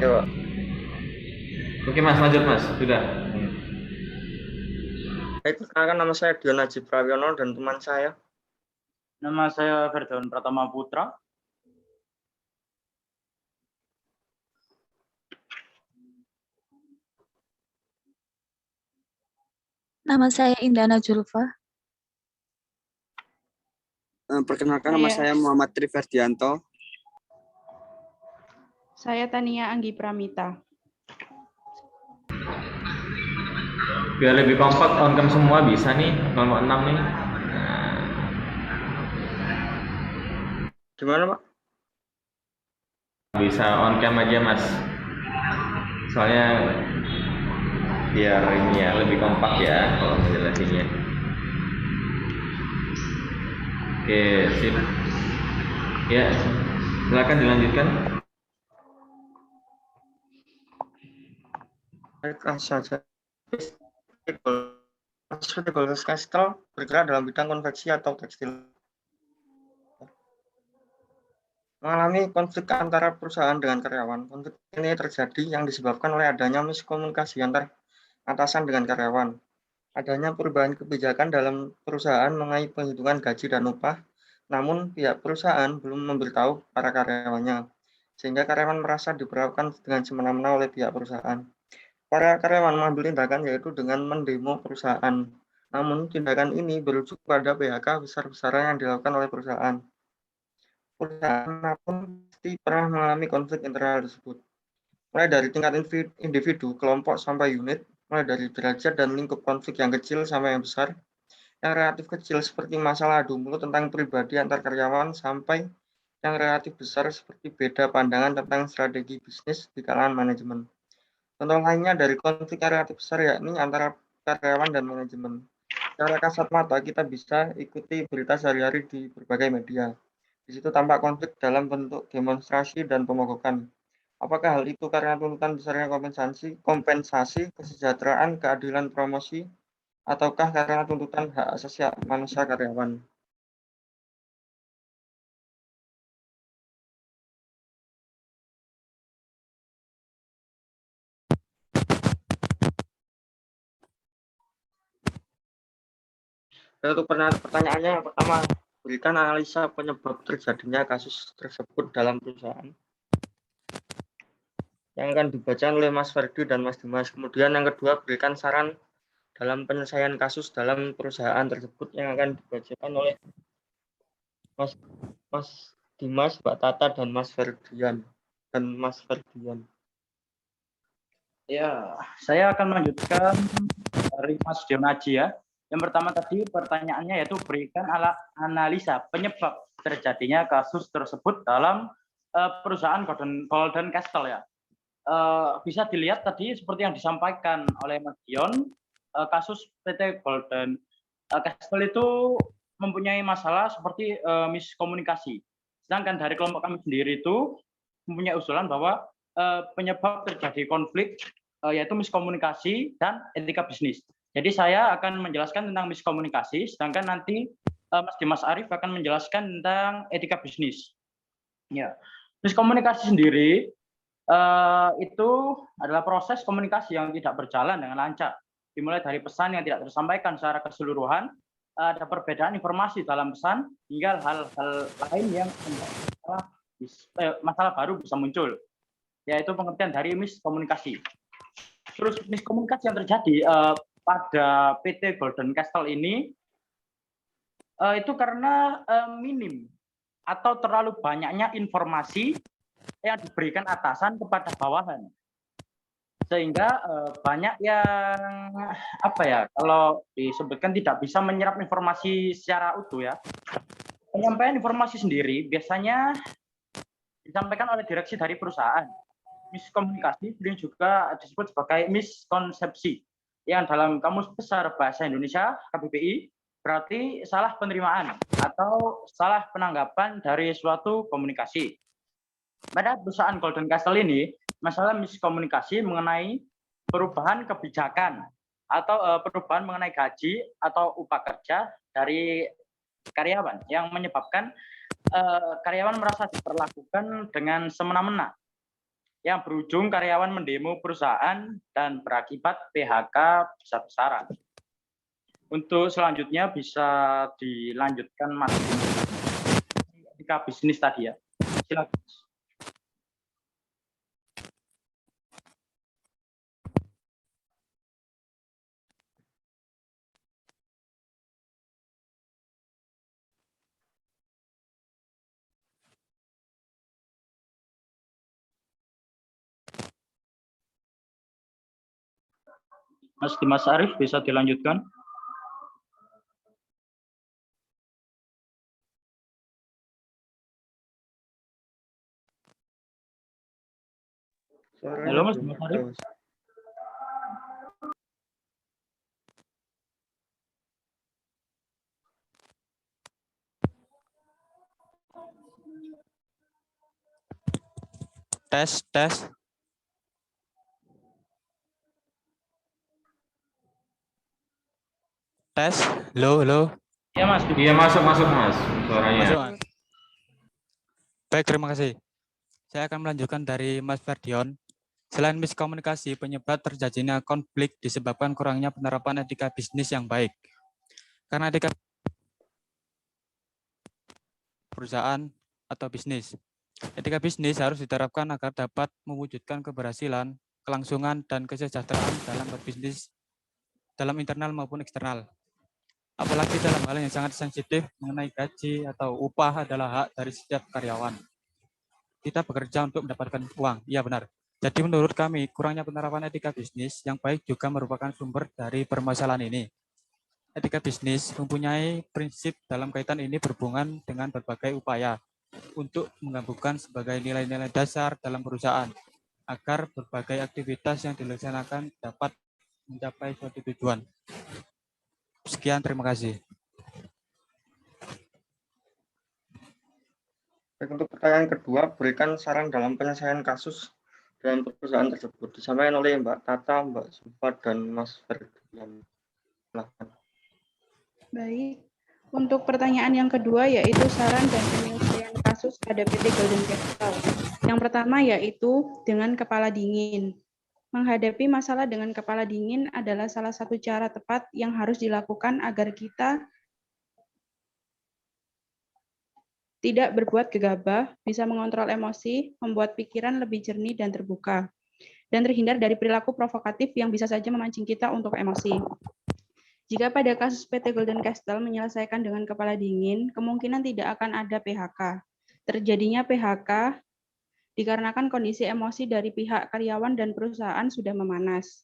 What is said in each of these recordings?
Yo, Oke Mas, lanjut Mas. Sudah. baik, perkenalkan nama saya Dion Haji Prawiono dan teman saya. Nama saya Firdaun Pratama Putra. Nama saya Indana Julfa. Perkenalkan nama saya Muhammad Triferdianto. Saya Tania Anggi Pramita. Biar lebih kompak on cam semua bisa nih 0,6 nih. Gimana, Pak? Bisa on cam aja Mas. Soalnya biar ini ya lebih kompak ya kalau menjelasinya. Oke, sip. Ya, silakan dilanjutkan. Baiklah saja. Golden Castle bergerak dalam bidang konveksi atau tekstil. Mengalami konflik antara perusahaan dengan karyawan. Konflik ini terjadi yang disebabkan oleh adanya miskomunikasi antar atasan dengan karyawan. Adanya perubahan kebijakan dalam perusahaan mengenai penghitungan gaji dan upah, namun pihak perusahaan belum memberitahu para karyawannya, sehingga karyawan merasa diperlakukan dengan semena-mena oleh pihak perusahaan. Para karyawan mengambil tindakan yaitu dengan mendemo perusahaan. Namun tindakan ini berujung pada PHK besar-besaran yang dilakukan oleh perusahaan. Perusahaan manapun pasti pernah mengalami konflik internal tersebut. Mulai dari tingkat individu, kelompok, sampai unit, mulai dari derajat dan lingkup konflik yang kecil sampai yang besar, yang relatif kecil seperti masalah adu mulut tentang pribadi antar karyawan, sampai yang relatif besar seperti beda pandangan tentang strategi bisnis di kalangan manajemen. Contoh lainnya dari konflik yang relatif besar yakni antara karyawan dan manajemen. Secara kasat mata kita bisa ikuti berita sehari-hari di berbagai media. Di situ tampak konflik dalam bentuk demonstrasi dan pemogokan. Apakah hal itu karena tuntutan besarnya kompensasi, kesejahteraan, keadilan promosi, ataukah karena tuntutan hak asasi manusia karyawan? Untuk pertanyaannya yang pertama, berikan analisa penyebab terjadinya kasus tersebut dalam perusahaan. Yang akan dibaca oleh Mas Ferdi dan Mas Dimas. Kemudian yang kedua, berikan saran dalam penyelesaian kasus dalam perusahaan tersebut yang akan dibacakan oleh Mas Dimas, Mbak Tata, dan Mas Ferdian. Ya, saya akan melanjutkan dari Mas Dion Haji ya. Yang pertama tadi pertanyaannya yaitu berikan analisa penyebab terjadinya kasus tersebut dalam perusahaan Golden Castle ya. Bisa dilihat tadi seperti yang disampaikan oleh Mas Dion, kasus PT Golden Castle itu mempunyai masalah seperti miskomunikasi. Sedangkan dari kelompok kami sendiri itu mempunyai usulan bahwa penyebab terjadi konflik yaitu miskomunikasi dan etika bisnis. Jadi saya akan menjelaskan tentang miskomunikasi, sedangkan nanti Mas Dimas Arief akan menjelaskan tentang etika bisnis. Ya, miskomunikasi sendiri itu adalah proses komunikasi yang tidak berjalan dengan lancar. Dimulai dari pesan yang tidak tersampaikan secara keseluruhan, ada perbedaan informasi dalam pesan, hingga hal-hal lain yang masalah baru bisa muncul, yaitu pengertian dari miskomunikasi. Terus miskomunikasi yang terjadi pada PT Golden Castle ini itu karena minim atau terlalu banyaknya informasi yang diberikan atasan kepada bawahan, sehingga banyak yang kalau disebutkan tidak bisa menyerap informasi secara utuh ya. Penyampaian informasi sendiri biasanya disampaikan oleh direksi dari perusahaan. Miskomunikasi sering juga disebut sebagai miskonsepsi, yang dalam Kamus Besar Bahasa Indonesia KBBI berarti salah penerimaan atau salah penanggapan dari suatu komunikasi. Pada perusahaan Golden Castle ini, masalah miskomunikasi mengenai perubahan kebijakan atau perubahan mengenai gaji atau upah kerja dari karyawan yang menyebabkan karyawan merasa diperlakukan dengan semena-mena. yang berujung karyawan mendemo perusahaan dan berakibat PHK besar-besaran. Untuk selanjutnya bisa dilanjutkan Mas etika bisnis tadi ya. Silakan. Mas Dimas Arief bisa dilanjutkan. Suaranya Halo Mas belum Dimas ada, Arief. Mas. Tes, tes. Tes. Halo, halo. Ya Mas. Iya, masuk Mas suaranya. Masuk, Mas. Baik, terima kasih. Saya akan melanjutkan dari Mas Ferdion. Selain miskomunikasi, penyebab terjadinya konflik disebabkan kurangnya penerapan etika bisnis yang baik. Karena etika perusahaan atau bisnis. Etika bisnis harus diterapkan agar dapat mewujudkan keberhasilan, kelangsungan, dan kesejahteraan dalam berbisnis dalam internal maupun eksternal. Apalagi dalam hal yang sangat sensitif mengenai gaji atau upah adalah hak dari setiap karyawan. Kita bekerja untuk mendapatkan uang, iya benar. Jadi menurut kami, kurangnya penerapan etika bisnis yang baik juga merupakan sumber dari permasalahan ini. Etika bisnis mempunyai prinsip dalam kaitan ini berhubungan dengan berbagai upaya untuk menggabungkan sebagai nilai-nilai dasar dalam perusahaan agar berbagai aktivitas yang dilaksanakan dapat mencapai suatu tujuan. Sekian, terima kasih. Untuk pertanyaan kedua, berikan saran dalam penyelesaian kasus dalam perusahaan tersebut. Disampaikan oleh Mbak Tata, Mbak Sufa, dan Mas Ferdian. Silahkan. Baik. Untuk pertanyaan yang kedua yaitu saran dan penyelesaian kasus pada PT Golden Capital. Yang pertama yaitu dengan kepala dingin. Menghadapi masalah dengan kepala dingin adalah salah satu cara tepat yang harus dilakukan agar kita tidak berbuat gegabah, bisa mengontrol emosi, membuat pikiran lebih jernih dan terbuka, dan terhindar dari perilaku provokatif yang bisa saja memancing kita untuk emosi. Jika pada kasus PT Golden Castle menyelesaikan dengan kepala dingin, kemungkinan tidak akan ada PHK. Terjadinya PHK dikarenakan kondisi emosi dari pihak karyawan dan perusahaan sudah memanas.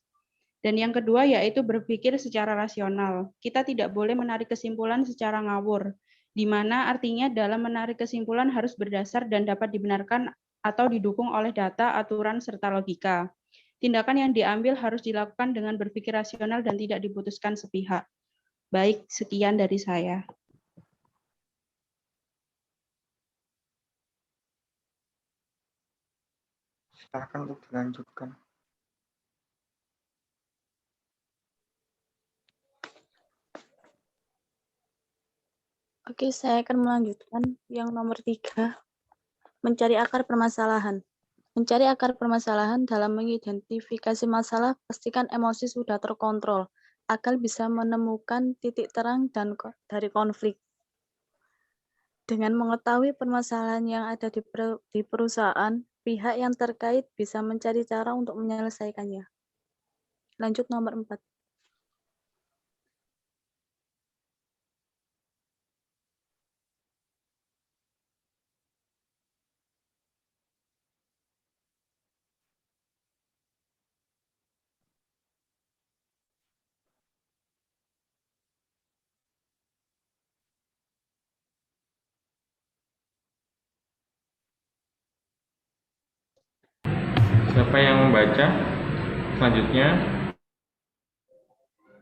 Dan yang kedua yaitu berpikir secara rasional. Kita tidak boleh menarik kesimpulan secara ngawur, di mana artinya dalam menarik kesimpulan harus berdasar dan dapat dibenarkan atau didukung oleh data, aturan, serta logika. Tindakan yang diambil harus dilakukan dengan berpikir rasional dan tidak diputuskan sepihak. Baik, sekian dari saya. Silakan untuk dilanjutkan. Oke, saya akan melanjutkan yang nomor 3, mencari akar permasalahan. Mencari akar permasalahan dalam mengidentifikasi masalah, pastikan emosi sudah terkontrol, agar bisa menemukan titik terang dan dari konflik. Dengan mengetahui permasalahan yang ada di perusahaan, pihak yang terkait bisa mencari cara untuk menyelesaikannya. Lanjut nomor 4. Siapa yang membaca? Selanjutnya.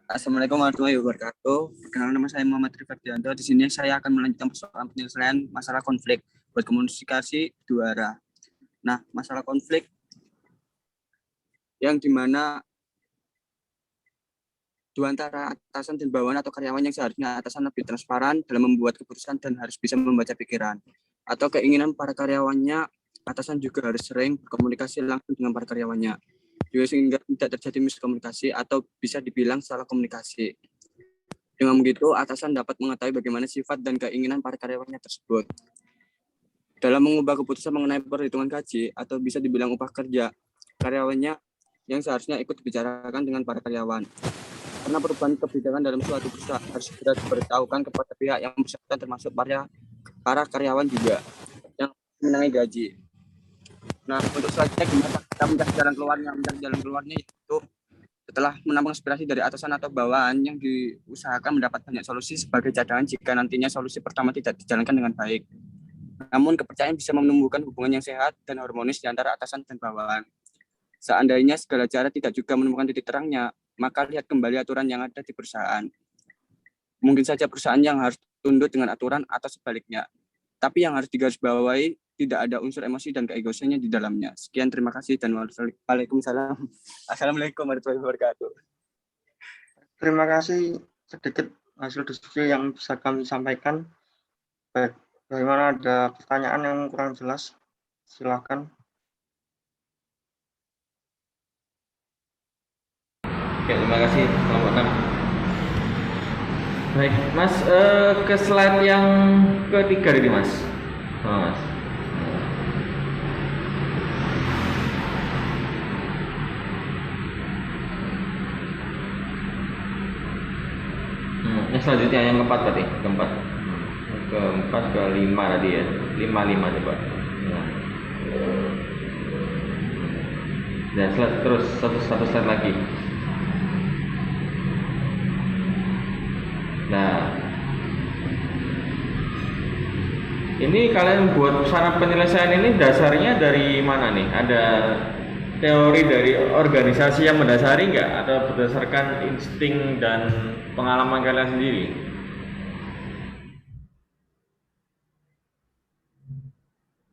Assalamualaikum warahmatullahi wabarakatuh. Perkenalkan, nama saya Muhammad Triferdianto. Di sini saya akan melanjutkan persoalan penyelesaian masalah konflik berkomunikasi dua arah. Nah, masalah konflik yang dimana dua antara atasan dan bawahan atau karyawan yang seharusnya atasan lebih transparan dalam membuat keputusan dan harus bisa membaca pikiran atau keinginan para karyawannya atasan juga harus sering berkomunikasi langsung dengan para karyawannya, juga sehingga tidak terjadi miskomunikasi atau bisa dibilang salah komunikasi. Dengan begitu, atasan dapat mengetahui bagaimana sifat dan keinginan para karyawannya tersebut. Dalam mengubah keputusan mengenai perhitungan gaji atau bisa dibilang upah kerja, karyawannya yang seharusnya ikut dibicarakan dengan para karyawan. Karena perubahan kebijakan dalam suatu perusahaan harus segera diberitahukan kepada pihak yang bersangkutan, termasuk para karyawan juga yang mengenai gaji. Nah, untuk selanjutnya gimana kita mencari jalan keluarnya? Mencari jalan keluarnya itu setelah menampung aspirasi dari atasan atau bawahan yang diusahakan mendapat banyak solusi sebagai cadangan jika nantinya solusi pertama tidak dijalankan dengan baik. Namun kepercayaan bisa menumbuhkan hubungan yang sehat dan harmonis di antara atasan dan bawahan. Seandainya segala cara tidak juga menemukan titik terangnya, maka lihat kembali aturan yang ada di perusahaan. Mungkin saja perusahaan yang harus tunduk dengan aturan atau sebaliknya. Tapi yang harus digarisbawahi, tidak ada unsur emosi dan keegoisannya di dalamnya. Sekian, terima kasih, dan waalaikumsalam. Assalamualaikum warahmatullahi wabarakatuh. Terima kasih, sedikit hasil diskusi yang bisa kami sampaikan. Baik, bagaimana ada pertanyaan yang kurang jelas? Silakan. Oke, terima kasih kelompok 6. Baik, Mas, ke slide yang ketiga ini, Mas. Mas. Yang selanjutnya yang keempat berarti, keempat ke 5 tadi ya, 5 coba. Nah, slide terus satu slide lagi. Nah, ini kalian buat saran penyelesaian ini dasarnya dari mana nih? Ada teori dari organisasi yang mendasari nggak? Atau berdasarkan insting dan pengalaman kalian sendiri?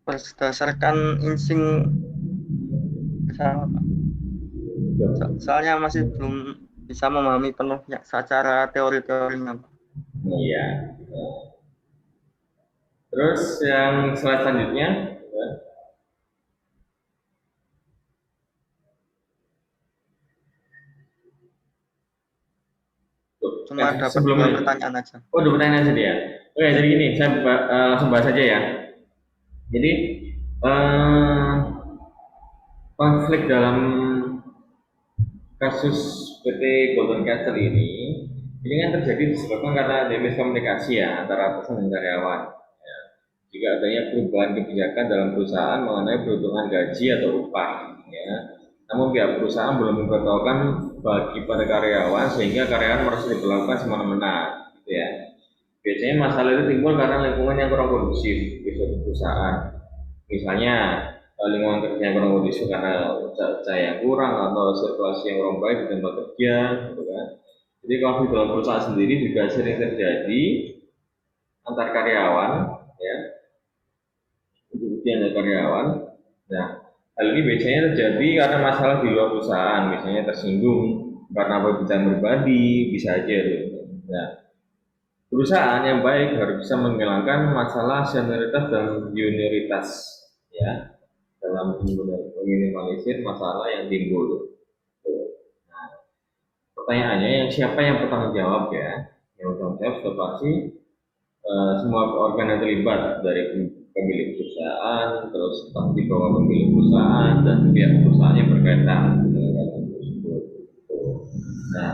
Berdasarkan insting, soalnya masih belum bisa memahami penuhnya secara teori-teorinya. Iya. Terus yang slide selanjutnya, cuma dapat dua pertanyaan aja. Oh, dua pertanyaan saja ya. Oke, jadi gini, saya langsung bahas aja ya. Jadi konflik dalam kasus PT Golden Castle ini kan terjadi disebabkan karena ada miskomunikasi ya antara atasan dan karyawan. Ya. Jika adanya perubahan kebijakan dalam perusahaan mengenai perhitungan gaji atau upah, ya. Namun pihak perusahaan belum memberitahukan bagi pada karyawan sehingga karyawan merasa diperlakukan semena-mena, gitu ya. Biasanya masalah itu timbul karena lingkungan yang kurang kondusif di suatu perusahaan. Misalnya lingkungan kerja yang kurang kondusif karena cahaya yang kurang atau sirkulasi yang kurang baik di tempat kerja, gitu kan. Jadi konflik dalam perusahaan sendiri juga sering terjadi antar karyawan, ya, antar karyawan. Nah, hal ini biasanya terjadi karena masalah di luar perusahaan, misalnya tersinggung karena perbincangan pribadi, bisa aja gitu. Nah, perusahaan yang baik harus bisa menghilangkan masalah senioritas dan junioritas, ya, dalam meminimalisir masalah yang timbul. Nah, pertanyaannya siapa yang bertanggung jawab ya? Yang bertanggung jawab sudah pasti semua organ yang terlibat dari pemilik perusahaan, terus di bawah pemilik perusahaan dan pihak perusahaan yang berkaitan dengan hal tersebut. Nah,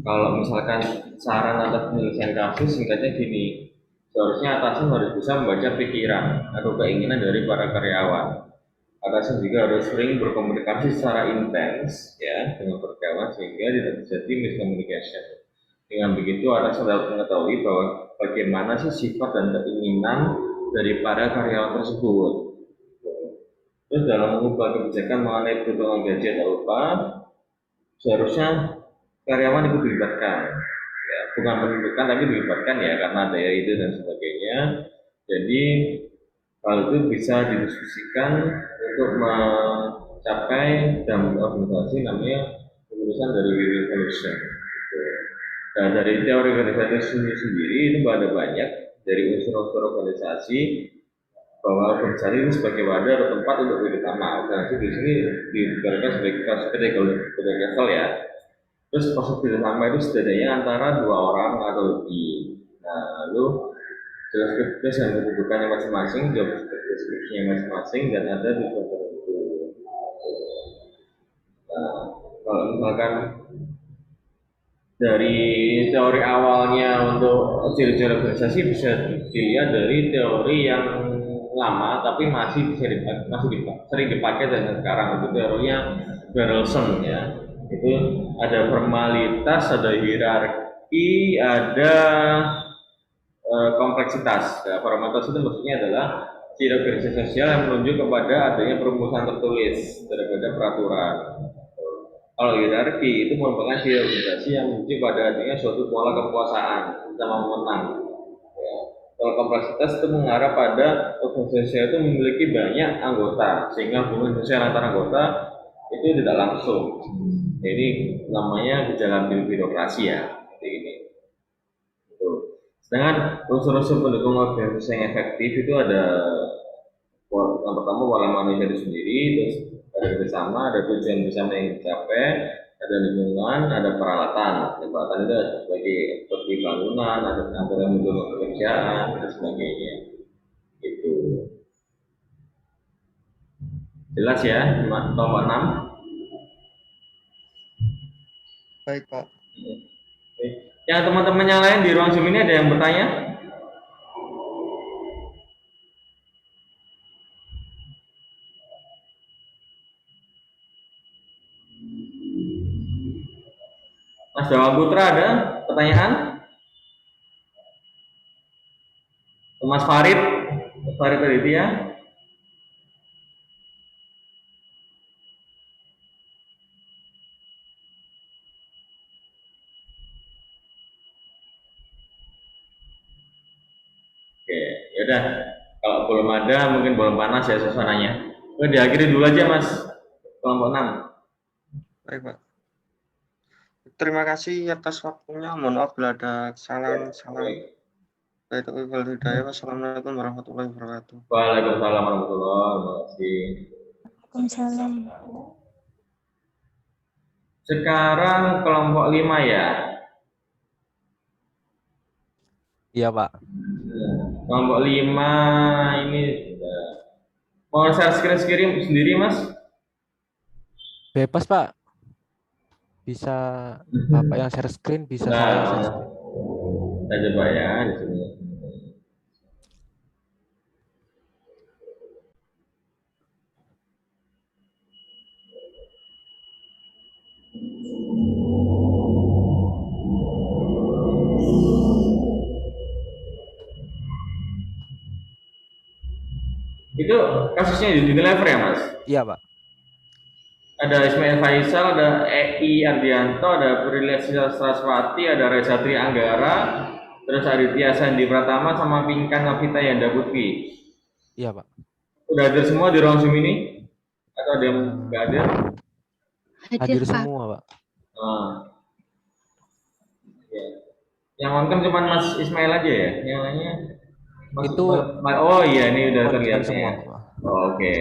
kalau misalkan saran atas penyelesaian kasus, singkatnya gini, seharusnya atasan harus bisa membaca pikiran atau keinginan dari para karyawan. Atasan juga harus sering berkomunikasi secara intens ya dengan karyawan sehingga tidak terjadi miscommunication. Dengan begitu atasan dapat mengetahui bahwa bagaimana sih sifat dan keinginan dari para karyawan tersebut. Terus dalam mengubah kebijakan mengenai perhitungan gaji atau upah, seharusnya karyawan ikut dilibatkan. Ya, bukan menentukan tapi dilibatkan ya karena daya ide dan sebagainya. Jadi hal itu bisa didiskusikan untuk mencapai dalam organisasi namanya keputusan dari win-win solution. Nah, dari teori organisasi sendiri itu ada banyak dari unsur-unsur organisasi bahwa organisasi itu sebagai wadah atau tempat untuk bekerjasama. Organisasi di sini diberikan sebagai PT Golden Castle ya. Terus proses bekerjasama itu setidaknya antara 2 orang atau lebih. Nah, lalu jelas tugas dan kedudukannya masing-masing, job description-nya masing-masing, dan ada tujuan tertentu. Nah, kalau misalkan dari teori awalnya untuk ciri-ciri organisasi bisa dilihat dari teori yang lama tapi masih sering dipakai dan sekarang, itu teorinya Berelson ya. Itu ada formalitas, ada hierarki, ada kompleksitas. Nah, formalitas itu maksudnya adalah ciri organisasi sosial yang menunjuk kepada adanya perumusan tertulis daripada peraturan. Kalau hierarki itu merupakan ciri organisasi yang menunjuk pada adanya suatu pola kekuasaan sama memenang. Ya. Kalau kompleksitas itu mengarah pada organisasi itu memiliki banyak anggota sehingga hubungan sosial antara anggota itu tidak langsung. Jadi namanya gejala birokrasi ya. Seperti ini. Sedangkan unsur-unsur pendukung organisasi yang efektif itu ada yang pertama pola manusia itu sendiri, terus ada kerjasama, ada tujuan bersama yang dicapai, ada lingkungan, ada peralatan. Peralatan itu sebagai seperti bangunan, ada mendukung pekerjaan dan sebagainya. Itu jelas ya, nomor 6. Baik, Pak. Yang teman-teman yang lain di ruang Zoom ini ada yang bertanya? Mas Dawa Putra ada pertanyaan? Mas Farid Aditya? Oke, yaudah. Kalau belum ada, mungkin belum panas ya suasananya. Diakhiri dulu aja, Mas. Kelompok 6. Baik, Pak. Terima kasih atas waktunya. Mohon maaf bila ada kesalahan. Wassalamualaikum warahmatullahi wabarakatuh. Waalaikumsalam warahmatullahi wabarakatuh. Waalaikumsalam. Sekarang kelompok 5 ya. Iya, Pak. Kelompok 5 ini mau share screen sendiri, Mas? Bebas, Pak. Bisa Bapak yang share screen, bisa saya share screen. Kita coba ya di sini. Itu kasusnya di Unilever ya, Mas? Iya, Pak. Ada Ismail Faisal, ada EI Ardianto, ada Prilly Saraswati, ada Reza Tri Anggara, terus Aditya Sandi Pratama, sama Pinkan Novita Yanda Putri. Iya, Pak. Udah hadir semua di ruang Zoom ini? Atau ada yang nggak hadir? Hadir semua, Pak. Ya. Yang nonton cuma Mas Ismail aja ya? Yang lainnya? Itu oh iya, ini udah terlihat semua, ya. Pak. Oh, oke.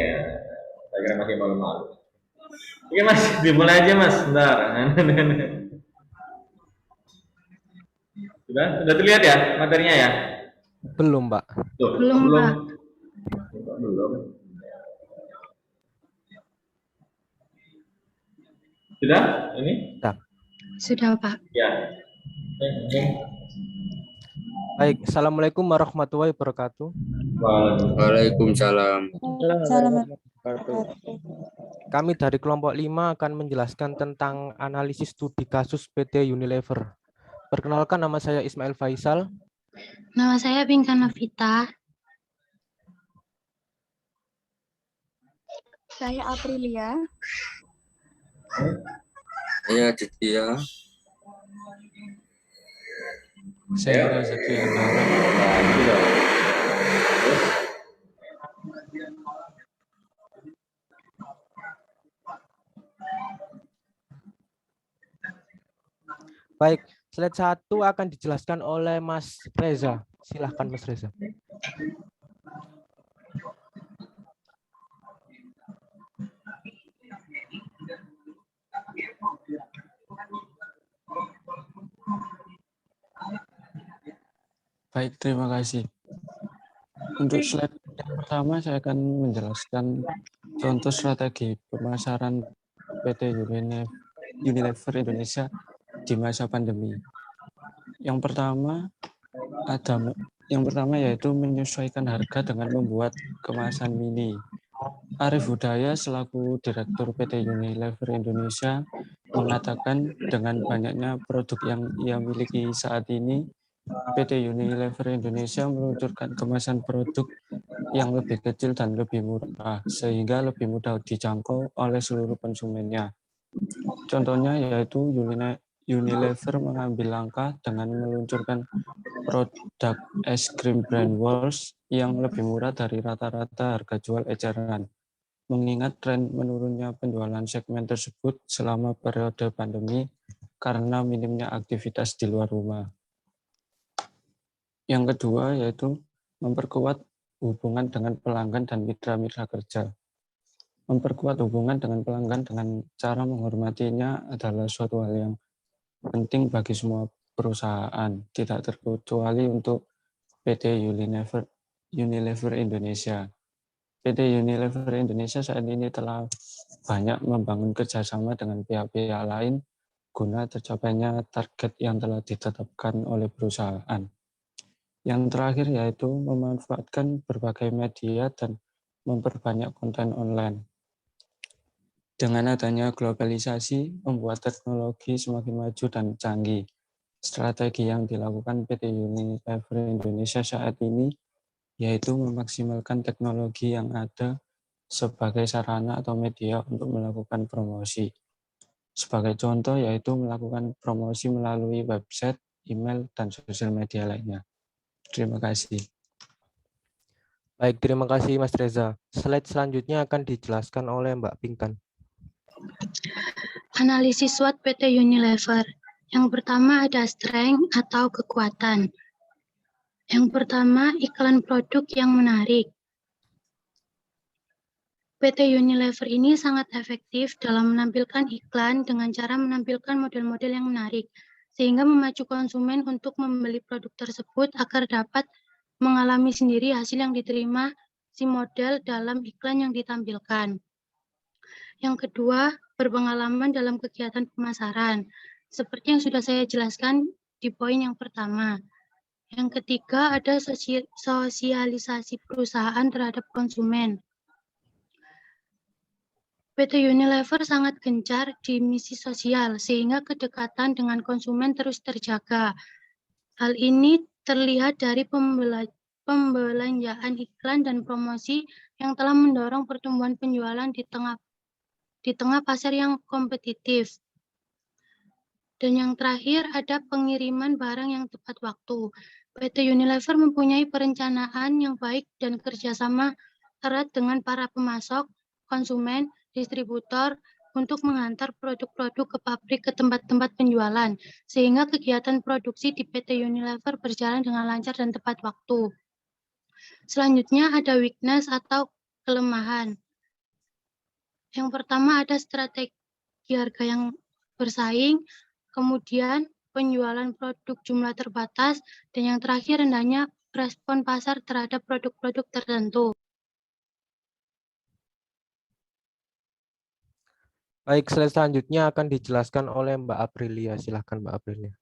Saya kira masih malu-malu. Oke, Mas, dimulai aja, Mas. Bentar. Sudah terlihat ya materinya ya? Belum, Pak. Tuh, Belum, Pak. Belum. Sudah? Ini? Sudah, Pak. Ya. Baik, Assalamualaikum warahmatullahi wabarakatuh. Waalaikumsalam. Kami dari kelompok 5 akan menjelaskan tentang analisis studi kasus PT Unilever. Perkenalkan, nama saya Ismail Faisal. Nama saya Pinkan Novita. Saya Aprilia. Saya Aditya. Saya Rezeki Anggara. Baik, slide 1 akan dijelaskan oleh Mas Reza. Silahkan, Mas Reza. Baik, terima kasih. Untuk slide yang pertama, saya akan menjelaskan contoh strategi pemasaran PT Unilever Indonesia di masa pandemi. Yang pertama yaitu menyesuaikan harga dengan membuat kemasan mini. Arif Hudaya selaku Direktur PT Unilever Indonesia mengatakan dengan banyaknya produk yang ia miliki saat ini, PT Unilever Indonesia meluncurkan kemasan produk yang lebih kecil dan lebih murah, sehingga lebih mudah dijangkau oleh seluruh konsumennya. Contohnya yaitu Unilever mengambil langkah dengan meluncurkan produk es krim brand Wars yang lebih murah dari rata-rata harga jual eceran. Mengingat tren menurunnya penjualan segmen tersebut selama periode pandemi karena minimnya aktivitas di luar rumah. Yang kedua yaitu memperkuat hubungan dengan pelanggan dan mitra-mitra kerja. Memperkuat hubungan dengan pelanggan dengan cara menghormatinya adalah suatu hal yang penting bagi semua perusahaan, tidak terkecuali untuk PT Unilever Indonesia. PT Unilever Indonesia saat ini telah banyak membangun kerjasama dengan pihak-pihak lain guna tercapainya target yang telah ditetapkan oleh perusahaan. Yang terakhir yaitu memanfaatkan berbagai media dan memperbanyak konten online. Dengan adanya globalisasi, membuat teknologi semakin maju dan canggih. Strategi yang dilakukan PT Unilever Indonesia saat ini yaitu memaksimalkan teknologi yang ada sebagai sarana atau media untuk melakukan promosi. Sebagai contoh yaitu melakukan promosi melalui website, email, dan sosial media lainnya. Terima kasih. Baik, terima kasih Mas Reza. Slide selanjutnya akan dijelaskan oleh Mbak Pinkan. Analisis SWOT PT Unilever. Yang pertama ada strength atau kekuatan. Yang pertama, iklan produk yang menarik. PT Unilever ini sangat efektif dalam menampilkan iklan dengan cara menampilkan model-model yang menarik, sehingga memacu konsumen untuk membeli produk tersebut agar dapat mengalami sendiri hasil yang diterima si model dalam iklan yang ditampilkan. Yang kedua, berpengalaman dalam kegiatan pemasaran, seperti yang sudah saya jelaskan di poin yang pertama. Yang ketiga, ada sosialisasi perusahaan terhadap konsumen. PT Unilever sangat gencar di misi sosial, sehingga kedekatan dengan konsumen terus terjaga. Hal ini terlihat dari pembelanjaan iklan dan promosi yang telah mendorong pertumbuhan penjualan di tengah pasar yang kompetitif. Dan yang terakhir ada pengiriman barang yang tepat waktu. PT Unilever mempunyai perencanaan yang baik dan kerjasama erat dengan para pemasok, konsumen, distributor untuk mengantar produk-produk ke pabrik ke tempat-tempat penjualan, sehingga kegiatan produksi di PT Unilever berjalan dengan lancar dan tepat waktu. Selanjutnya ada weakness atau kelemahan. Yang pertama ada strategi harga yang bersaing, kemudian penjualan produk jumlah terbatas, dan yang terakhir rendahnya respon pasar terhadap produk-produk tertentu. Baik, slide selanjutnya akan dijelaskan oleh Mbak Aprilia. Silahkan Mbak Aprilia.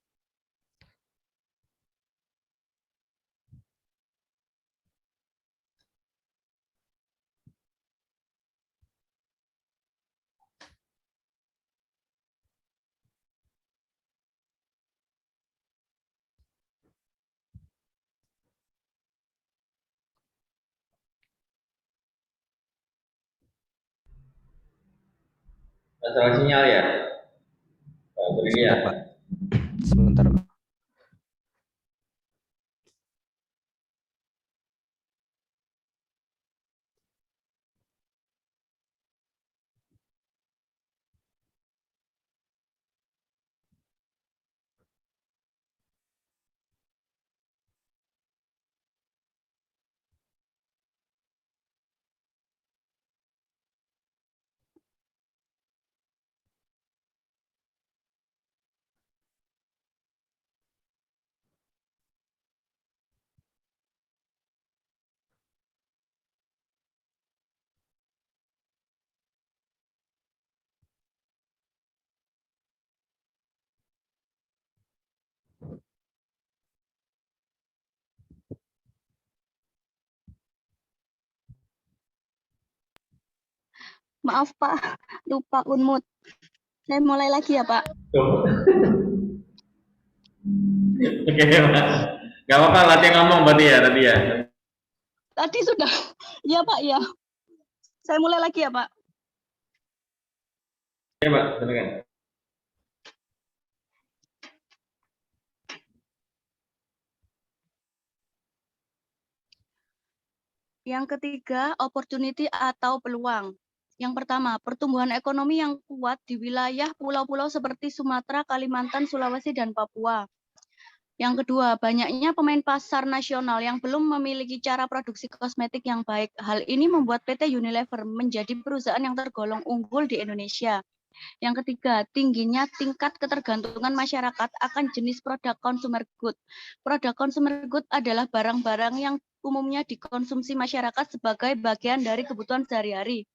Masalah sinyal ya, Pak Brilia. Sebentar, Pak. Sebentar, Pak. Maaf Pak, lupa unmut. Saya mulai lagi ya Pak. Oke, Pak. Gak apa-apa, latihan ngomong berarti ya tadi ya. Tadi sudah. Iya Pak, ya. Saya mulai lagi ya Pak. Oke, Pak, silakan. Yang ketiga, opportunity atau peluang. Yang pertama, pertumbuhan ekonomi yang kuat di wilayah pulau-pulau seperti Sumatera, Kalimantan, Sulawesi, dan Papua. Yang kedua, banyaknya pemain pasar nasional yang belum memiliki cara produksi kosmetik yang baik. Hal ini membuat PT Unilever menjadi perusahaan yang tergolong unggul di Indonesia. Yang ketiga, tingginya tingkat ketergantungan masyarakat akan jenis produk consumer good. Produk consumer good adalah barang-barang yang umumnya dikonsumsi masyarakat sebagai bagian dari kebutuhan sehari-hari.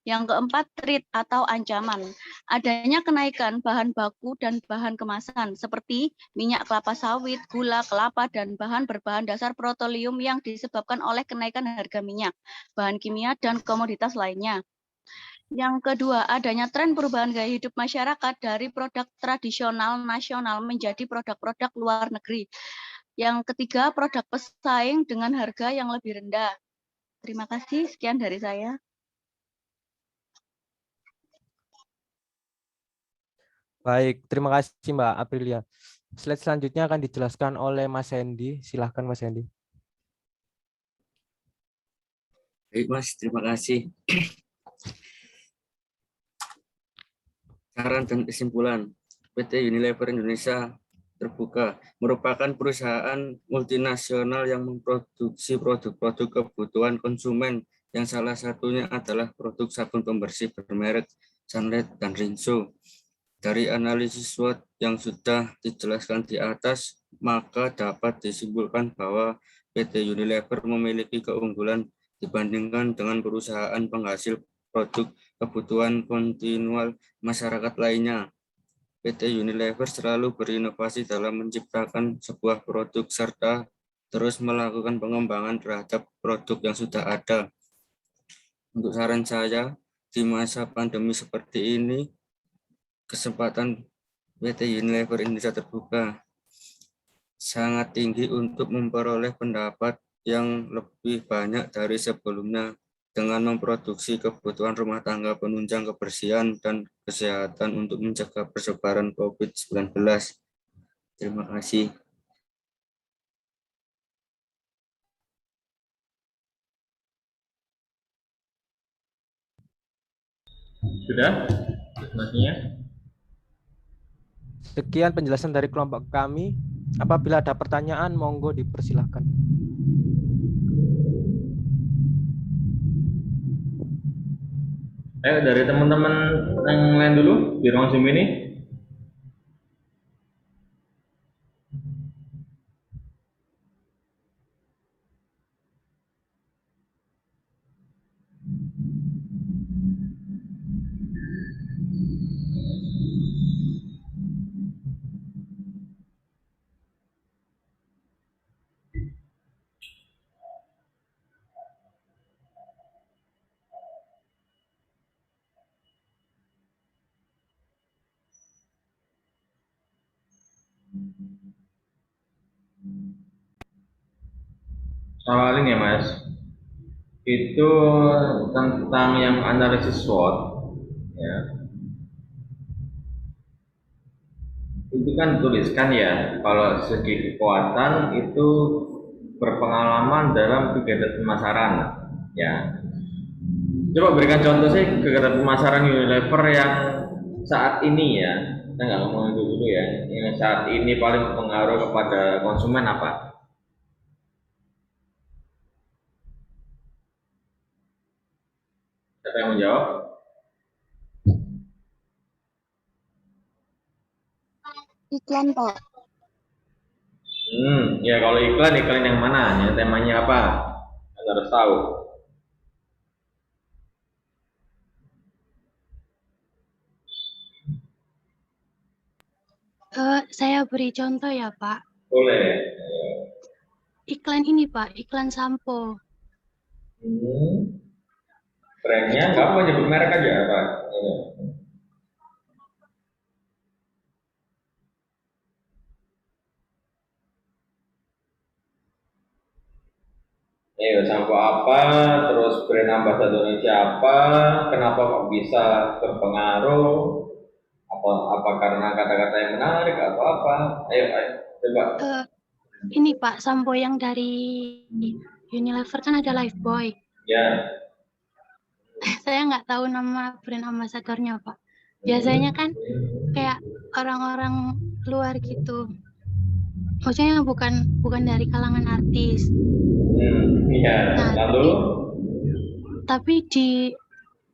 Yang keempat, threat atau ancaman. Adanya kenaikan bahan baku dan bahan kemasan seperti minyak kelapa sawit, gula, kelapa, dan bahan berbahan dasar petroleum yang disebabkan oleh kenaikan harga minyak, bahan kimia, dan komoditas lainnya. Yang kedua, adanya tren perubahan gaya hidup masyarakat dari produk tradisional nasional menjadi produk-produk luar negeri. Yang ketiga, produk pesaing dengan harga yang lebih rendah. Terima kasih, sekian dari saya. Baik, terima kasih Mbak Aprilia. Slide selanjutnya akan dijelaskan oleh Mas Hendy. Silahkan Mas Hendy. Baik Mas, terima kasih. Saran dan kesimpulan, PT Unilever Indonesia Terbuka merupakan perusahaan multinasional yang memproduksi produk-produk kebutuhan konsumen yang salah satunya adalah produk sabun pembersih bermerek Sunlight dan Rinso. Dari analisis SWOT yang sudah dijelaskan di atas, maka dapat disimpulkan bahwa PT Unilever memiliki keunggulan dibandingkan dengan perusahaan penghasil produk kebutuhan kontinual masyarakat lainnya. PT Unilever selalu berinovasi dalam menciptakan sebuah produk serta terus melakukan pengembangan terhadap produk yang sudah ada. Untuk saran saya, di masa pandemi seperti ini, kesempatan PT Unilever Indonesia Terbuka sangat tinggi untuk memperoleh pendapat yang lebih banyak dari sebelumnya dengan memproduksi kebutuhan rumah tangga penunjang kebersihan dan kesehatan untuk mencegah persebaran COVID-19. Terima kasih. Sudah? Selanjutnya. Sekian penjelasan dari kelompok kami. Apabila ada pertanyaan, monggo dipersilahkan. Ayo dari teman-teman yang lain dulu di ruang Zoom ini. Awalin ya Mas. Itu tentang yang analisis SWOT, ya. Itu kan tuliskan ya, kalau segi kekuatan itu berpengalaman dalam kegiatan pemasaran, ya. Coba berikan contoh sih kegiatan pemasaran Unilever yang saat ini ya, kita nggak ngomong itu dulu ya, yang saat ini paling berpengaruh kepada konsumen apa? Siapa yang menjawab? Iklan Pak. Ya kalau iklan yang mana? Yang temanya apa? Anda harus tahu. Saya beri contoh ya Pak. Boleh. Iklan ini Pak, iklan sampo. Brandnya Itu nggak mau nyebut merek aja apa? Ini. Sampo apa, terus brand ambassador siapa, kenapa kok bisa terpengaruh, apa karena kata-kata yang menarik atau apa? Ayo, coba. Ini Pak, sampo yang dari Unilever kan ada Lifebuoy. Ya. Saya nggak tahu nama brand ambasadornya Pak. Biasanya kan kayak orang-orang luar gitu. Maksudnya bukan dari kalangan artis. Iya. Nah, Lalu? tapi di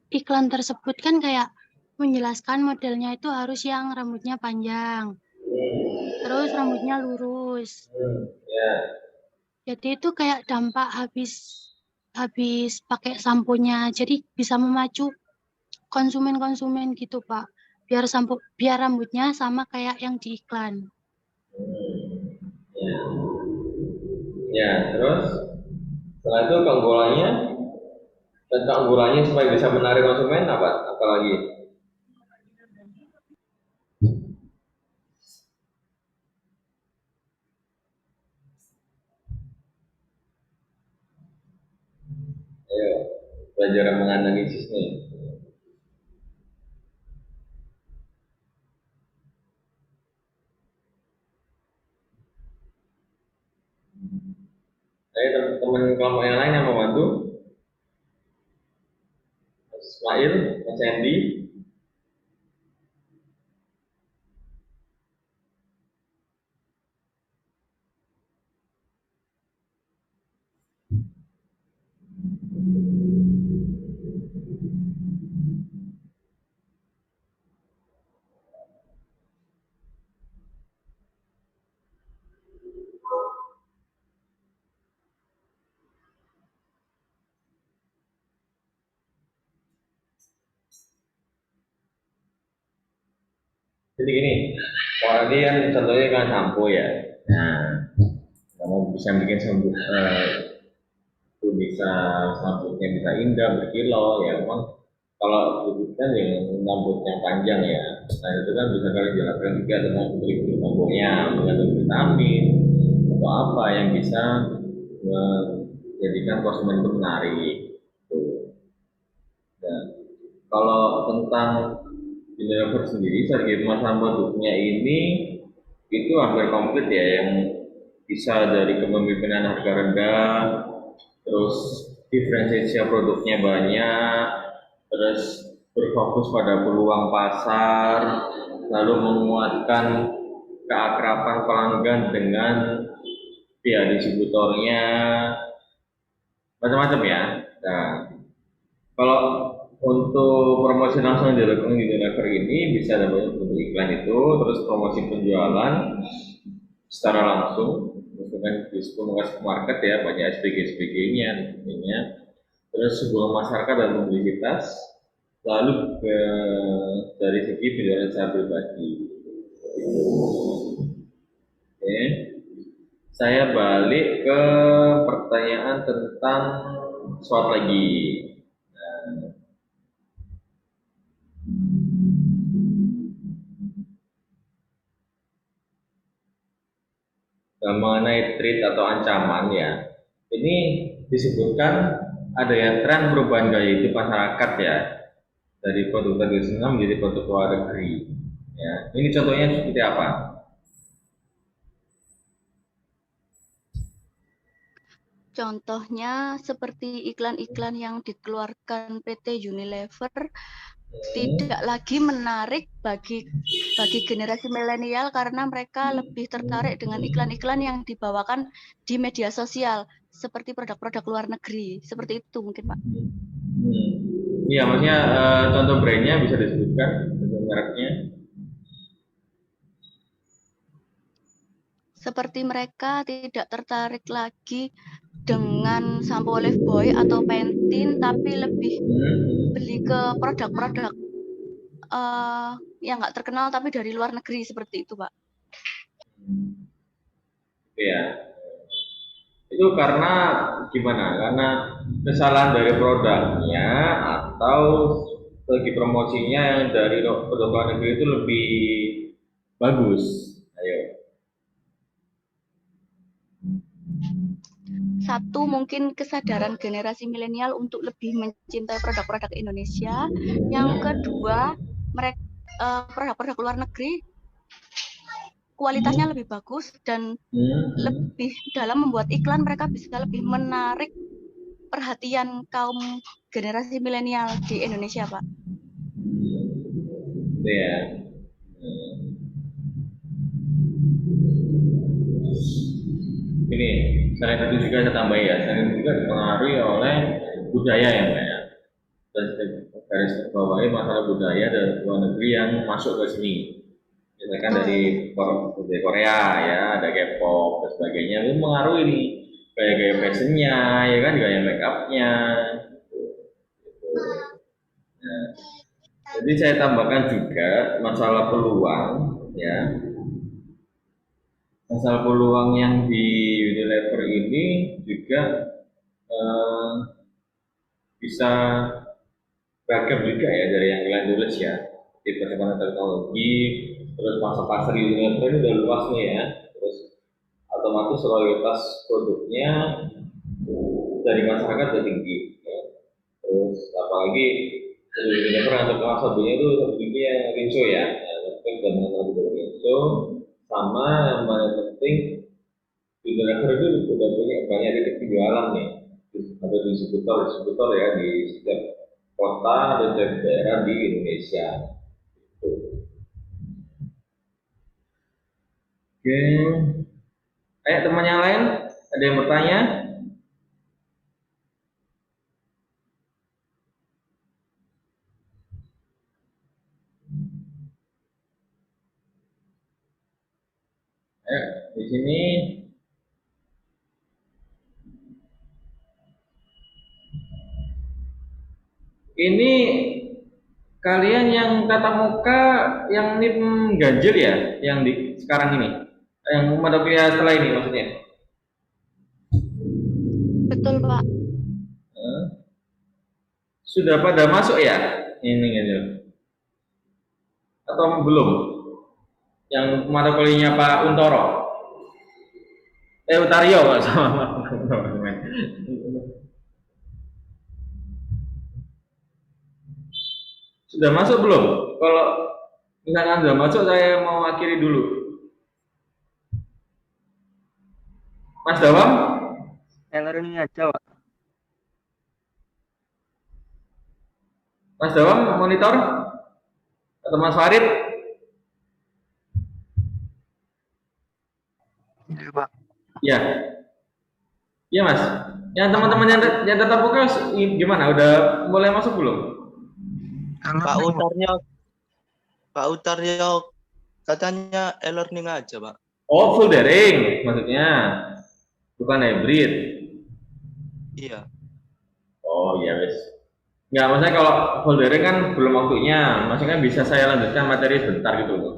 iklan tersebut kan kayak menjelaskan modelnya itu harus yang rambutnya panjang. Terus rambutnya lurus. Ya. Jadi itu kayak dampak habis pakai samponya. Jadi bisa memacu konsumen-konsumen gitu, Pak. Biar rambutnya sama kayak yang di iklan. Ya. Ya, terus setelah itu keunggulannya dan keunggulannya supaya bisa menarik konsumen apa? Apalagi? Ayo, belajar menganalisis nih. Ayo teman-teman kelompok yang lain yang mau bantu. Mas Ismail, Mas Andy. Jadi gini, kalau tadi kan contohnya kan sampo ya. Nah, kamu bisa bikin sampo itu bisa rambutnya bisa indah berkilau ya memang kalau kan yang rambut yang panjang ya. Nah itu kan bisa kalian jelaskan juga tentang trik-trik samponya mengandung vitamin atau apa yang bisa menjadikan konsumen itu menarik. Tuh. Dan kalau tentang Unilever sendiri strategi pemasaran produknya ini itu hampir komplit ya, yang bisa dari kepemimpinan harga rendah, terus diferensiasi produknya banyak, terus berfokus pada peluang pasar, lalu menguatkan keakraban pelanggan dengan pihak distributornya, macam-macam ya. Nah, kalau untuk promosi langsung dilakukan di Unilever ini bisa dapat bentuk iklan itu, terus promosi penjualan secara langsung, terus dengan komunikasi market ya, banyak SPG-SPG-nya tentunya, terus hubungan masyarakat dan publisitas, lalu dari segi penjualan secara pribadi. Oke, saya balik ke pertanyaan tentang SWOT lagi. Mengenai threat atau ancaman ya, ini disebutkan ada yang tren perubahan gaya hidup masyarakat ya, dari produk tradisional menjadi produk luar negeri ya. Ini contohnya seperti apa? Contohnya seperti iklan-iklan yang dikeluarkan PT Unilever tidak lagi menarik bagi generasi milenial karena mereka lebih tertarik dengan iklan-iklan yang dibawakan di media sosial seperti produk-produk luar negeri. Seperti itu mungkin, Pak. Iya, maksudnya contoh brandnya bisa disebutkan, contoh mereknya. Seperti mereka tidak tertarik lagi dengan sampo Lifebuoy atau Pantene, tapi lebih beli ke produk-produk yang nggak terkenal tapi dari luar negeri seperti itu, Pak. Iya. Itu karena gimana? Karena kesalahan dari produknya atau segi promosinya yang dari produk luar negeri itu lebih bagus. Ayo. Satu, mungkin kesadaran generasi milenial untuk lebih mencintai produk-produk Indonesia. Yang kedua, mereka produk-produk luar negeri kualitasnya lebih bagus dan lebih dalam membuat iklan, mereka bisa lebih menarik perhatian kaum generasi milenial di Indonesia, Pak. Itu ya. Ini selain itu juga saya tambahin ya, selain itu juga dipengaruhi oleh budaya ya Mbak ya. Garis bawahi masalah budaya dari luar negeri yang masuk ke sini. Misalkan dari Korea ya, ada K-pop dan sebagainya, itu mengaruhi nih gaya-gaya fashionnya, ya kan, gaya make upnya. Nah, jadi saya tambahkan juga masalah peluang ya. Masalah peluang yang di Unilever ini juga bisa beragam juga ya dari yang kalian tulis ya. Di perkembangan teknologi, terus masa pasar Unilever ini udah luas nih ya. Terus otomatis loyalitas produknya dari masyarakat sudah tinggi. Ya. Terus apalagi Unilever untuk sabunnya itu sabunnya Rinso ya. Tapi sudah mengenal Rinso, sama yang paling penting Unilever itu udah punya banyak titik penjualan nih. Ada distributor ya di setiap kota dan daerah di Indonesia. Oke, ayo teman yang lain ada yang bertanya? Ayo di sini. Ini kalian yang tatap muka yang NIM ganjil ya, yang di sekarang ini, yang mata kuliah setelah ini maksudnya? Betul, Pak. Sudah pada masuk ya ini ganjil? Atau belum? Yang mata kuliahnya Pak Untoro? Utario Pak sama. Sudah masuk belum? Kalau misalkan sudah masuk, saya mau akhiri dulu. Mas Dawam? E-learning aja, Pak. Mas Dawam monitor? Atau Mas Farid? Iya, Pak. Ya. Iya Mas. Yang teman-teman yang tetap muka gimana? Udah mulai masuk belum? Pak Utaryo katanya e-learning aja, Pak. Oh, full daring maksudnya. Bukan hybrid. Iya. Oh, iya wes. Enggak, maksudnya kalau full daring kan belum waktunya. Maksudnya bisa saya lanjutkan materi sebentar gitu loh.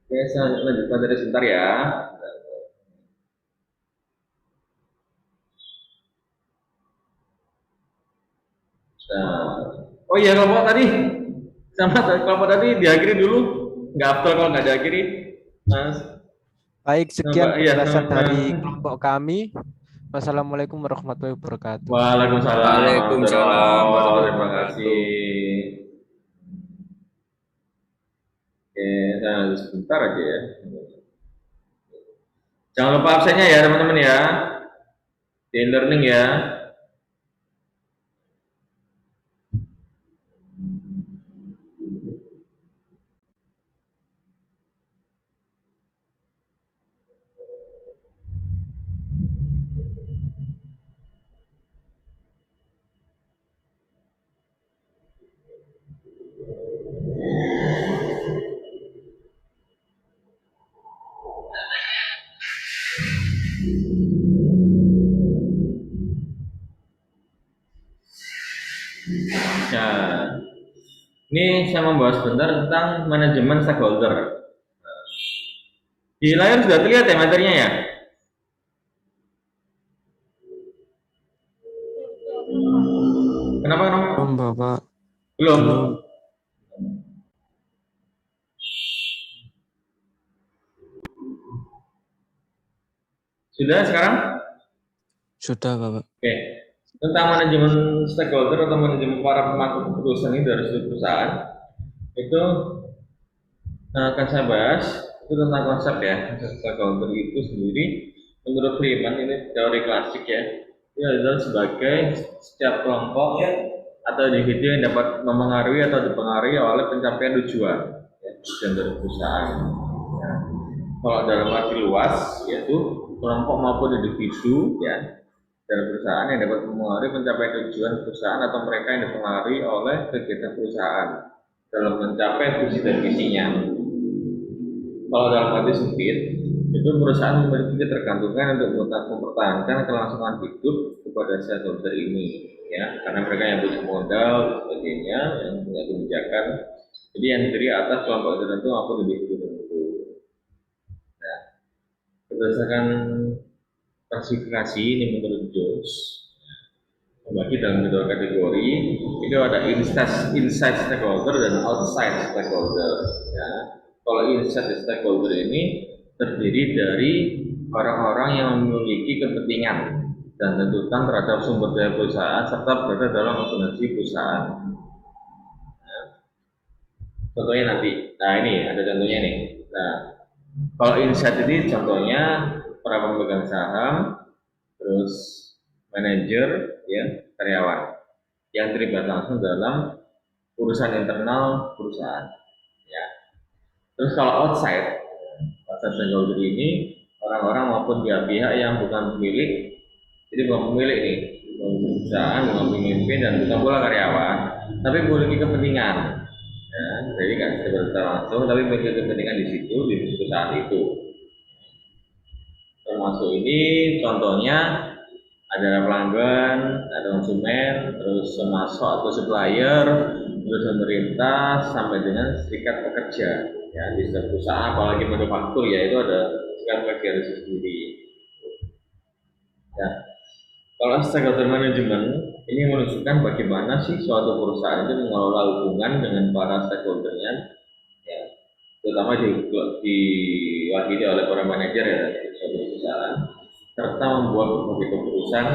Oke, saya lanjut materi sebentar ya. Nah, oh iya kelompok tadi sama kelompok tadi diakhiri dulu, nggak afdol kalau nggak diakhiri, Mas. Baik, sekian Iya, penjelasan dari kelompok kami. Wassalamualaikum warahmatullahi wabarakatuh. Waalaikumsalam. Waalaikumsalam warahmatullahi Terima wabarakatuh. kasih. Oke, saya lanjut sebentar aja ya. Jangan lupa absennya ya teman-teman ya. Di e-learning ya. Nah, ini saya membahas sebentar tentang manajemen stakeholder. Di layar sudah terlihat ya materinya ya? Kenapa? Belum, Bapak. Belum. Belum. Sudah sekarang? Sudah, Bapak. Oke. Tentang manajemen stakeholder atau manajemen para pemangku keputusan ini dari sudut perusahaan, itu akan saya bahas itu tentang konsep ya. Konsep stakeholder itu sendiri menurut Freeman ini teori klasik ya. Itu adalah sebagai setiap kelompok atau individu yang dapat mempengaruhi atau dipengaruhi oleh pencapaian tujuan ya, tujuan dari perusahaan. Ya. Kalau dalam arti luas yaitu kelompok maupun individu ya dalam perusahaan yang dapat mempengaruhi pencapaian tujuan perusahaan atau mereka yang dipengaruhi oleh kegiatan perusahaan dalam mencapai visi dan misinya. Kalau dalam arti sempit, itu perusahaan memiliki ketergantungan untuk mempertahankan kelangsungan hidup kepada stakeholder ini, ya, karena mereka yang butuh modal dan sebagainya, yang punya kebijakan, jadi yang terdiri atas kelompok tertentu maupun individu tertentu. Nah, berdasarkan klasifikasi ini menurut Jones, membagi dalam dua kategori, itu ada inside stakeholder dan outside stakeholder. Ya. Kalau inside stakeholder ini terdiri dari orang-orang yang memiliki kepentingan dan tuntutan terhadap sumber daya perusahaan serta berada dalam organisasi perusahaan. Nah, contohnya nanti, nah ini ada contohnya nih. Nah, kalau inside ini contohnya para pemegang saham, terus manajer, ya, karyawan yang terlibat langsung dalam urusan internal perusahaan. Ya. Terus kalau outside stakeholder ini orang-orang maupun pihak-pihak yang bukan pemilik, jadi bukan pemilik nih, bukan perusahaan, bukan pemimpin dan bukan pula karyawan, tapi memiliki kepentingan. Ya, jadi nggak secara langsung, tapi memiliki kepentingan di situ di perusahaan itu. Termasuk ini contohnya ada pelanggan, ada konsumen, terus pemasok atau supplier, terus pemerintah sampai dengan serikat pekerja. Ya, di setiap perusahaan, apalagi manufaktur ya itu ada serikat pekerja itu sendiri. Ya, kalau stakeholder management ini menunjukkan bagaimana sih suatu perusahaan itu mengelola hubungan dengan para stakeholdernya, ya, terutama diwakili oleh para manajer ya di suatu perusahaan, serta membuat berbagai keputusan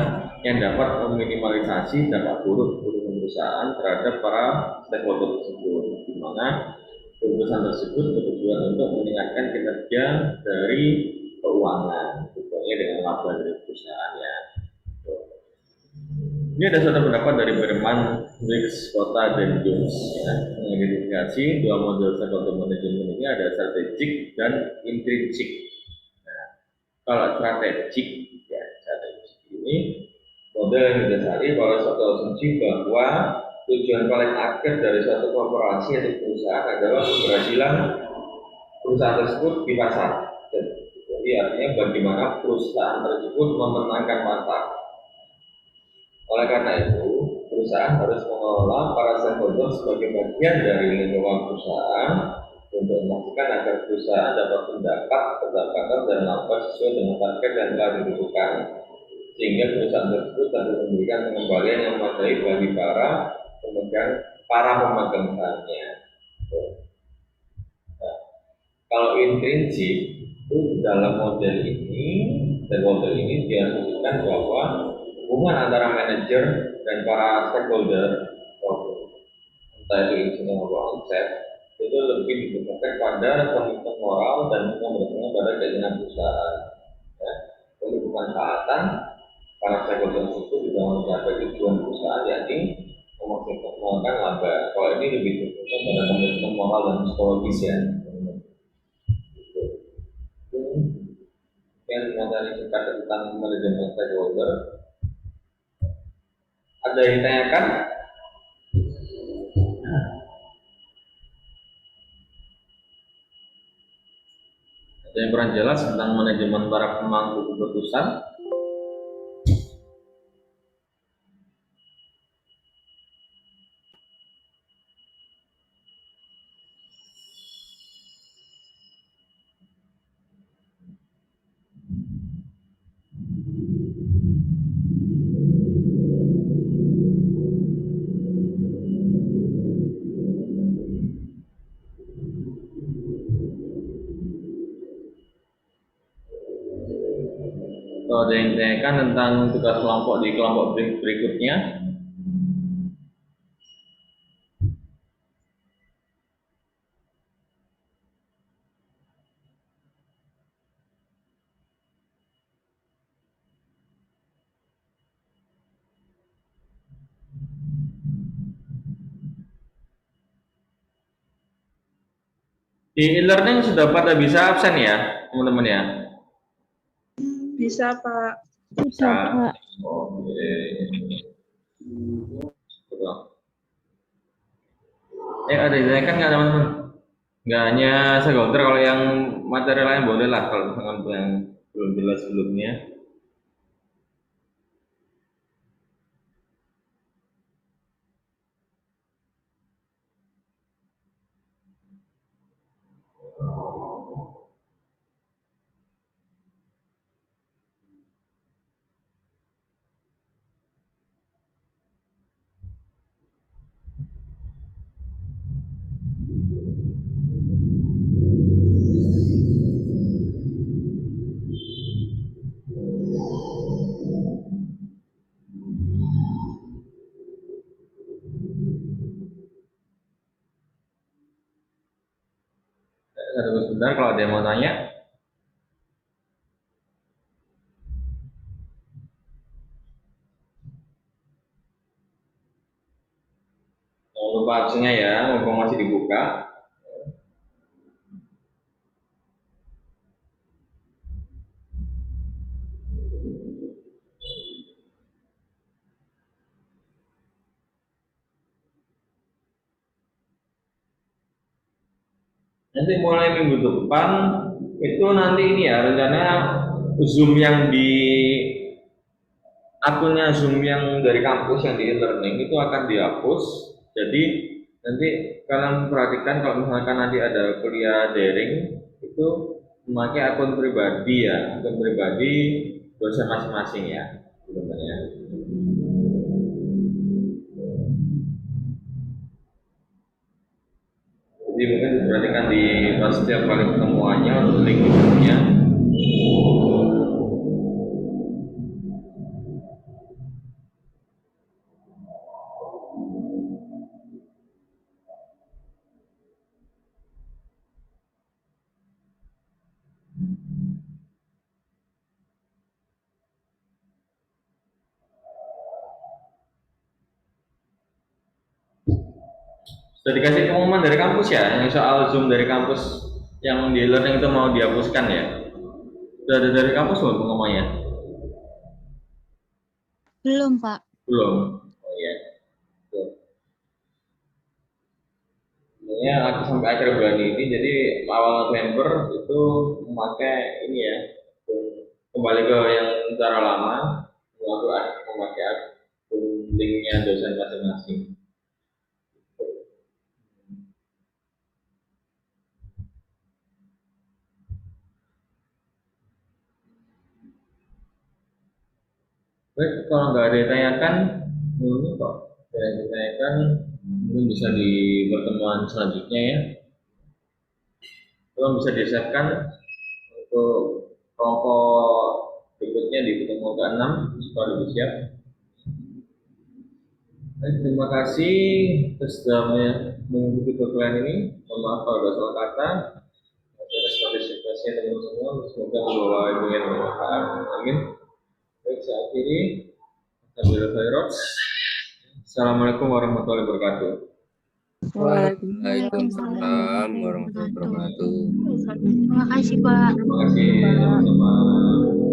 yang dapat meminimalisasi dampak buruk perusahaan terhadap para stakeholder tersebut, di mana keputusan tersebut bertujuan untuk meningkatkan kinerja dari keuangan, tentunya dengan laba dari perusahaan ya. Ini ada suatu pendapat dari Berman, Briggs, Kota, dan Jones ya, mengidentifikasi dua model stakeholder management ini ada strategik dan intrinsik. Nah, kalau strategik ya, strategik ini model yang didasari pada suatu asumsi bahwa tujuan paling akhir dari suatu korporasi atau perusahaan adalah keberhasilan perusahaan tersebut di pasar. Jadi artinya bagaimana perusahaan tersebut memenangkan pasar. Oleh karena itu, perusahaan harus mengelola para stakeholder sebagai bagian dari lingkungan perusahaan untuk memastikan agar perusahaan dapat mendapat pendapatan dan laba sesuai dengan target yang telah ditentukan, sehingga perusahaan tersebut dapat memberikan pengembalian yang memadai bagi para pemegang sahamnya. Nah, kalau intrinsik itu dalam model ini diasumsikan bahwa hubungan antara manajer dan para stakeholder, entah itu insinyur maupun konsep, itu lebih didasarkan pada komitmen moral dan berdasarkan pada keinginan perusahaan. Ya, jadi bukan taatan para stakeholder tersebut di dalam mencapai tujuan perusahaan, yakni memaksimalkan laba. Kalau ini lebih didasarkan pada komitmen moral dan psikologis ya. Yang materi singkat tentang manajemen stakeholder. Ada yang ditanyakan? Ada yang kurang jelas tentang manajemen para pemangku keputusan? Atau ada yang ditanyakan tentang tugas kelompok di kelompok berikutnya? Di e-learning sudah pada bisa absen ya, teman-teman ya? Bisa, Pak. Bisa, Pak. Oke. Ada yang ditanyakan nggak teman-teman? Nggak hanya segonter, kalau yang materi lain boleh lah, kalau misalkan yang belum jelas sebelumnya. Tunggu sebentar kalau ada yang mau tanya. Jangan lupa absennya ya, mumpung masih dibuka. Nanti mulai minggu depan itu nanti ini ya, rencana Zoom yang di akunnya Zoom yang dari kampus yang di e-learning itu akan dihapus. Jadi nanti kalian perhatikan kalau misalkan nanti ada kuliah daring itu memakai akun pribadi ya, akun pribadi dosen masing-masing ya, teman-teman ya. Jadi mungkin diperhatikan di pas setiap kali pertemuannya untuk link Zoom-nya. Sudah dikasih pengumuman dari kampus ya, yang soal Zoom dari kampus yang di e-learning itu mau dihapuskan ya? Sudah ada dari kampus belum pengumumannya? Belum, Pak. Belum. Oh iya. Sebenarnya aku sampai akhir bulan ini, jadi awal November itu memakai ini ya, kembali ke yang cara lama, waktu memakai akun linknya dosen masing-masing. Baik, kalau nggak ada yang ditanyakan, ini kok ada yang ditanyakan, mungkin bisa di pertemuan selanjutnya ya. Kalau bisa disiapkan untuk kelompok berikutnya di pertemuan ke-6 supaya lebih siap. Baik, terima kasih sudah mengikuti perkuliahan ini. Mohon maaf kalau ada salah kata. Atas partisipasinya teman-teman semua, semoga membawa ilmu yang bermanfaat. Amin. Baik, saya akhiri. Assalamualaikum warahmatullahi wabarakatuh. Waalaikumsalam warahmatullahi wabarakatuh. Terima kasih, Pak. Terima kasih teman-teman.